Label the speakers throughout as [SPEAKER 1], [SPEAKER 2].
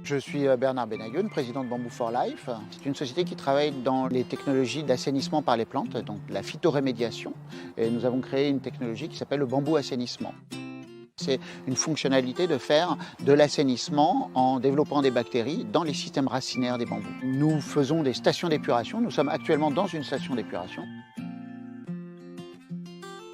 [SPEAKER 1] Je suis Bernard Benayoun, président de Bamboo for Life. C'est une société qui travaille dans les technologies d'assainissement par les plantes, donc la phytorémédiation. Et nous avons créé une technologie qui s'appelle le bambou assainissement. C'est une fonctionnalité de faire de l'assainissement en développant des bactéries dans les systèmes racinaires des bambous. Nous faisons des stations d'épuration. Nous sommes actuellement dans une station d'épuration.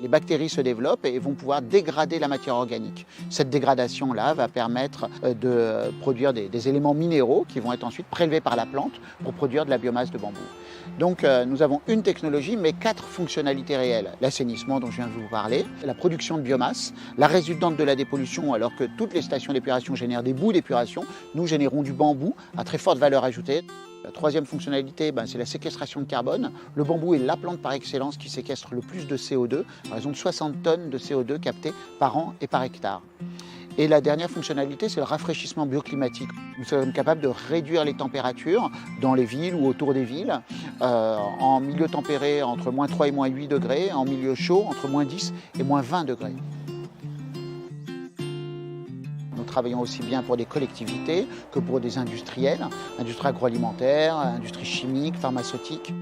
[SPEAKER 1] Les bactéries se développent et vont pouvoir dégrader la matière organique. Cette dégradation-là va permettre de produire des éléments minéraux qui vont être ensuite prélevés par la plante pour produire de la biomasse de bambou. Donc nous avons une technologie mais 4 fonctionnalités réelles. L'assainissement dont je viens de vous parler, la production de biomasse, la résultante de la dépollution alors que toutes les stations d'épuration génèrent des boues d'épuration. Nous générons du bambou à très forte valeur ajoutée. La troisième fonctionnalité, c'est la séquestration de carbone. Le bambou est la plante par excellence qui séquestre le plus de CO2, à raison de 60 tonnes de CO2 captées par an et par hectare. Et la dernière fonctionnalité, c'est le rafraîchissement bioclimatique. Nous sommes capables de réduire les températures dans les villes ou autour des villes, en milieu tempéré entre moins 3 et moins 8 degrés, en milieu chaud entre moins 10 et moins 20 degrés. Nous travaillons aussi bien pour des collectivités que pour des industriels, industrie agroalimentaire, industrie chimique, pharmaceutique.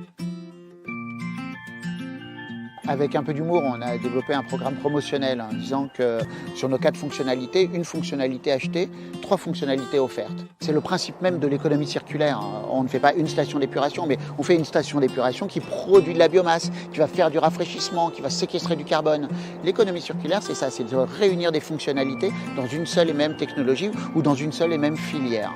[SPEAKER 1] Avec un peu d'humour, on a développé un programme promotionnel en disant que sur nos 4 fonctionnalités, une fonctionnalité achetée, 3 fonctionnalités offertes. C'est le principe même de l'économie circulaire. On ne fait pas une station d'épuration, mais on fait une station d'épuration qui produit de la biomasse, qui va faire du rafraîchissement, qui va séquestrer du carbone. L'économie circulaire, c'est ça, c'est de réunir des fonctionnalités dans une seule et même technologie ou dans une seule et même filière.